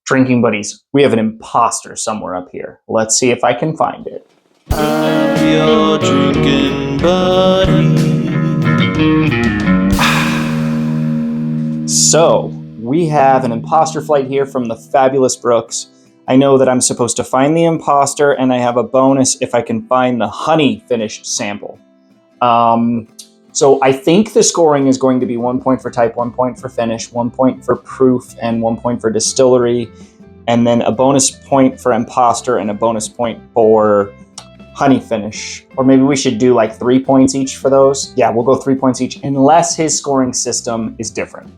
Drinking buddies, we have an imposter somewhere up here. Let's see if I can find it. I'm your drinking buddy. So, we have an imposter flight here from the fabulous Brooks. I know that I'm supposed to find the imposter, and I have a bonus if I can find the honey finished sample. So I think the scoring is going to be 1 point for type, 1 point for finish, 1 point for proof, and 1 point for distillery, and then a bonus point for imposter and a bonus point for honey finish. Or maybe we should do like 3 points each for those. Yeah, we'll go 3 points each, unless his scoring system is different.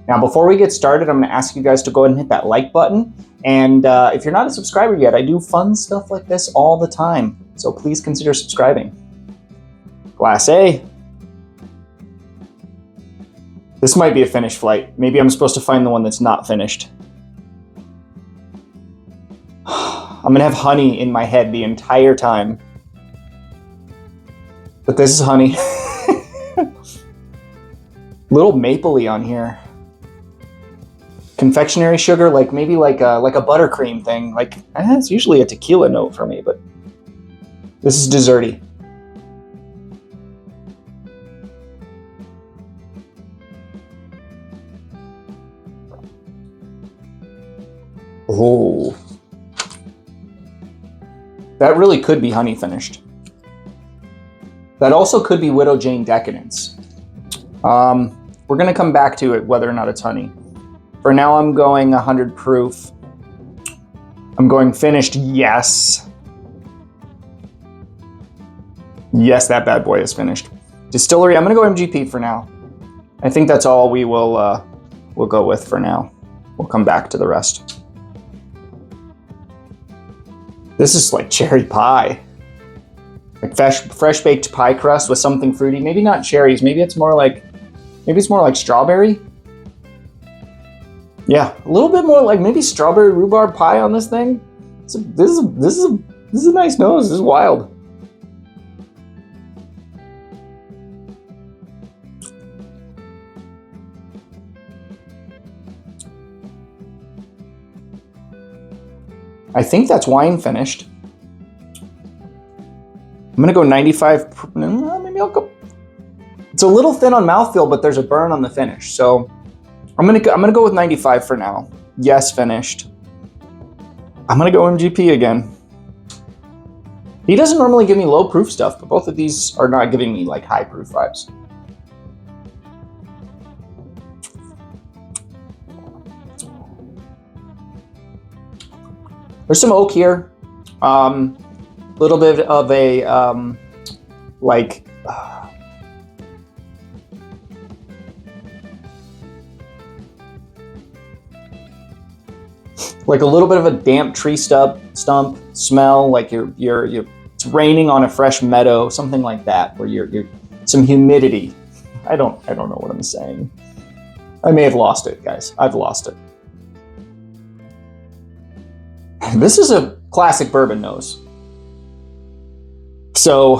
Now, before we get started, I'm going to ask you guys to go ahead and hit that like button. And if you're not a subscriber yet, I do fun stuff like this all the time. So please consider subscribing. Glass A. This might be a finished flight. Maybe I'm supposed to find the one that's not finished. I'm going to have honey in my head the entire time. But this is honey. Little mapley on here. Confectionery sugar, like maybe like a buttercream thing. Like, it's usually a tequila note for me, but this is desserty. Oh, that really could be honey finished. That also could be Widow Jane Decadence. We're going to come back to it whether or not it's honey. For now, I'm going 100 proof. I'm going finished, yes. Yes, that bad boy is finished. Distillery, I'm going to go MGP for now. I think that's all we will we'll go with for now. We'll come back to the rest. This is like cherry pie. Like fresh baked pie crust with something fruity. Maybe not cherries. Maybe it's more like strawberry. Yeah, a little bit more like maybe strawberry rhubarb pie on this thing. This is a nice nose. This is wild. I think that's wine finished. I'm gonna go 95. Maybe I'll go. It's a little thin on mouthfeel, but there's a burn on the finish. So I'm gonna go with 95 for now. Yes, finished. I'm gonna go MGP again. He doesn't normally give me low proof stuff, but both of these are not giving me like high proof vibes. There's some oak here. Little bit of a like a little bit of a damp tree stump smell, like it's raining on a fresh meadow, something like that, where you're some humidity. I don't know what I'm saying. I may have lost it, guys. I've lost it. This is a classic bourbon nose. So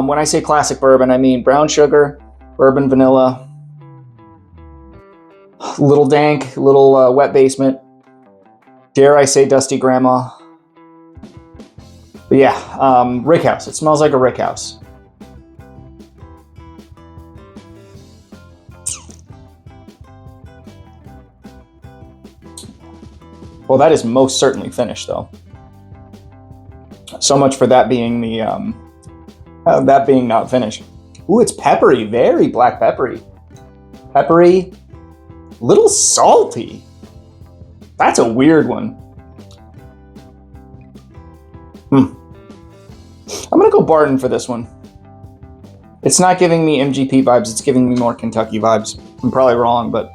when I say classic bourbon, I mean brown sugar, bourbon vanilla, little dank, little wet basement. Dare I say dusty grandma. But yeah, rick house. It smells like a rick house. Well, that is most certainly finished, though. So much for that being the that being not finished. Ooh, it's peppery, very black peppery. Peppery, little salty. That's a weird one. I'm gonna go Barton for this one. It's not giving me MGP vibes, it's giving me more Kentucky vibes. I'm probably wrong, but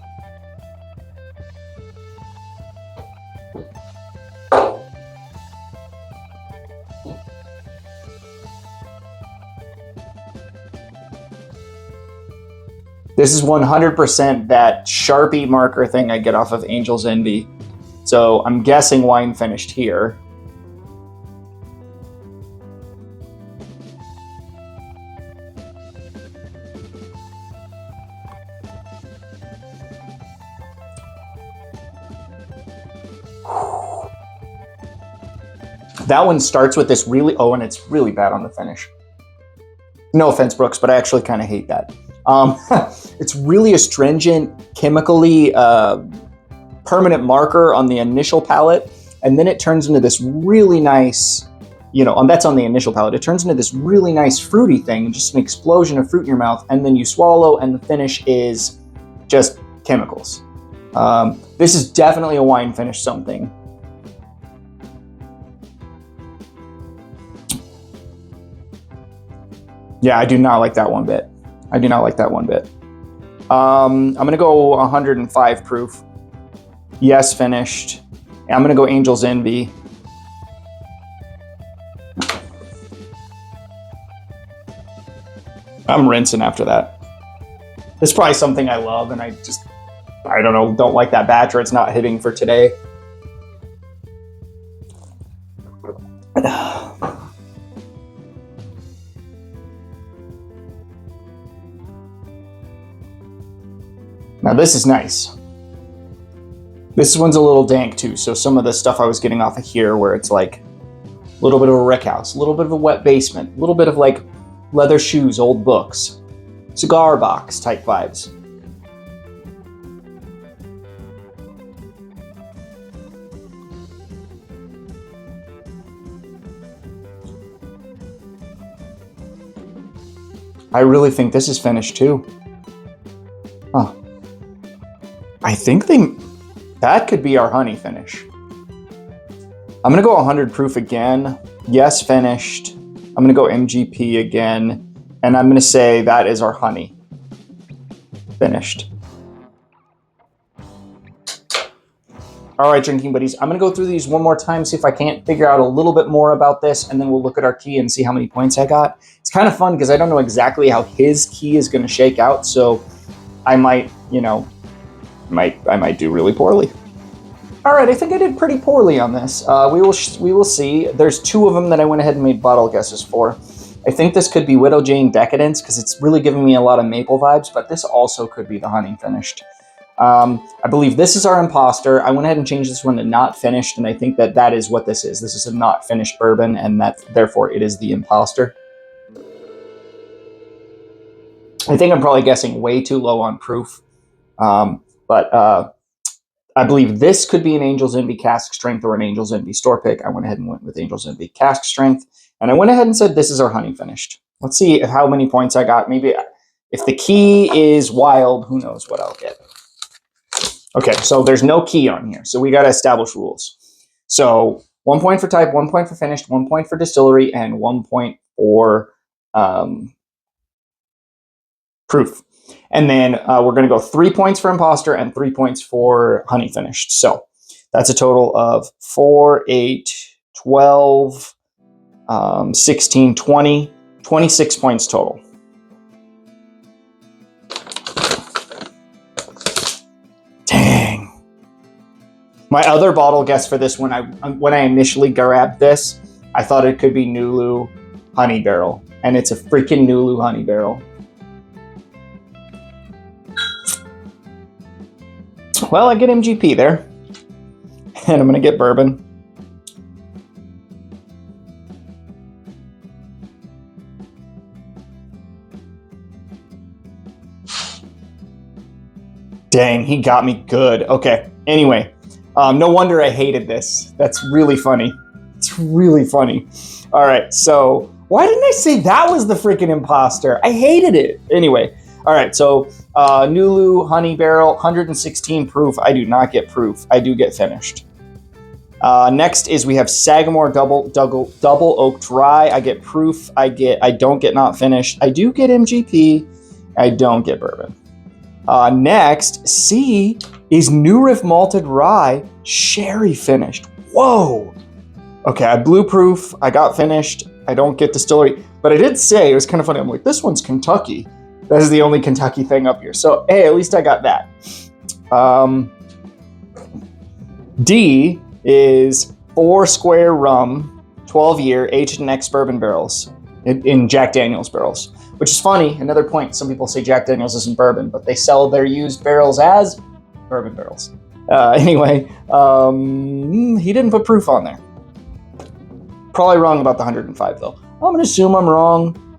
this is 100% that Sharpie marker thing I get off of Angel's Envy. So I'm guessing wine finished here. That one starts with this really, and it's really bad on the finish. No offense, Brooks, but I actually kind of hate that. It's really astringent, chemically permanent marker on the initial palate, and then it turns into this really nice, and that's on the initial palate. It turns into this really nice fruity thing, just an explosion of fruit in your mouth, and then you swallow, and the finish is just chemicals. This is definitely a wine finish something. Yeah, I do not like that one bit. I do not like that one bit. I'm going to go 105 proof. Yes, finished. I'm going to go Angel's Envy. I'm rinsing after that. It's probably something I love, and I don't know, don't like that batch, or it's not hitting for today. Now this is nice. This one's a little dank too, so some of the stuff I was getting off of here where it's like a little bit of a wreck house, a little bit of a wet basement, a little bit of like leather shoes, old books, cigar box type vibes. I really think this is finished too. Huh. I think that could be our honey finish. I'm gonna go 100 proof again. Yes, finished. I'm gonna go MGP again, and I'm gonna say that is our honey finished. All right, drinking buddies, I'm gonna go through these one more time, see if I can't figure out a little bit more about this, and then we'll look at our key and see how many points I got. It's kind of fun because I don't know exactly how his key is gonna shake out, so I might, I might do really poorly. All right, I think I did pretty poorly on this. We will see. There's two of them that I went ahead and made bottle guesses for. I think this could be Widow Jane Decadence because it's really giving me a lot of maple vibes, but this also could be the honey finished. I believe this is our imposter. I went ahead and changed this one to not finished, and I think that is what this is. This is a not finished bourbon, and therefore it is the imposter. I think I'm probably guessing way too low on proof. But I believe this could be an Angel's Envy cask strength or an Angel's Envy store pick. I went ahead and went with Angel's Envy cask strength. And I went ahead and said this is our honey finished. Let's see how many points I got. Maybe if the key is wild, who knows what I'll get. Okay, so there's no key on here. So we got to establish rules. So 1 point for type, 1 point for finished, 1 point for distillery, and 1 point for proof. And then we're going to go 3 points for imposter and 3 points for honey finished. So that's a total of 4, 8, 12, 16, 20, 26 points total. Dang. My other bottle guess for this one, when I initially grabbed this, I thought it could be Nulu Honey Barrel. And it's a freaking Nulu Honey Barrel. Well, I get MGP there, and I'm going to get bourbon. Dang, he got me good. Okay, anyway, no wonder I hated this. That's really funny. It's really funny. All right, so why didn't I say that was the freaking imposter? I hated it. Anyway. All right, so Nulu Honey Barrel, 116 proof. I do not get proof. I do get finished. Next is we have Sagamore Double Oak Dry. I get proof. I don't get not finished. I do get MGP. I don't get bourbon. Next, C is New Riff Malted Rye Sherry finished. Whoa. Okay, I blew proof. I got finished. I don't get distillery, but I did say, it was kind of funny. I'm like, this one's Kentucky. That is the only Kentucky thing up here. So, hey, at least I got that. D is 4 square rum, 12-year, aged in ex-bourbon barrels, in Jack Daniel's barrels. Which is funny, another point, some people say Jack Daniel's isn't bourbon, but they sell their used barrels as bourbon barrels. Anyway, he didn't put proof on there. Probably wrong about the 105 though. I'm gonna assume I'm wrong.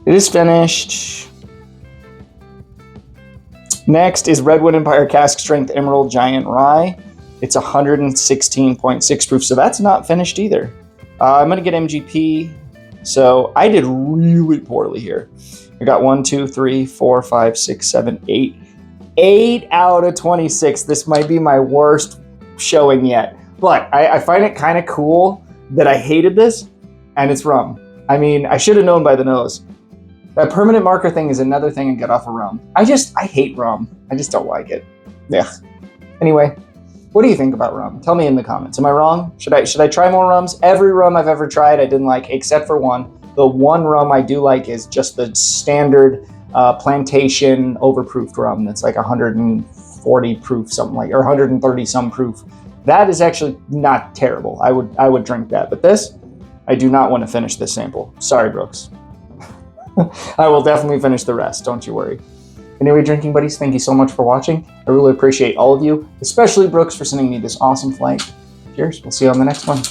It is finished. Next is Redwood Empire Cask Strength Emerald Giant Rye. It's 116.6 proof, so that's not finished either. I'm gonna get MGP. So I did really poorly here. I got 1, 2, 3, 4, 5, 6, 7, 8. 8 out of 26. This might be my worst showing yet. But I find it kind of cool that I hated this, and it's rum. I mean, I should have known by the nose. That permanent marker thing is another thing I get off of rum. I hate rum. I just don't like it. Yeah. Anyway, what do you think about rum? Tell me in the comments. Am I wrong? Should I try more rums? Every rum I've ever tried I didn't like, except for one. The one rum I do like is just the standard plantation overproofed rum that's like 140 proof, something like, or 130 some proof. That is actually not terrible. I would drink that. But this, I do not want to finish this sample. Sorry, Brooks. I will definitely finish the rest, don't you worry. Anyway, drinking buddies, thank you so much for watching. I really appreciate all of you, especially Brooks for sending me this awesome flight. Cheers, we'll see you on the next one.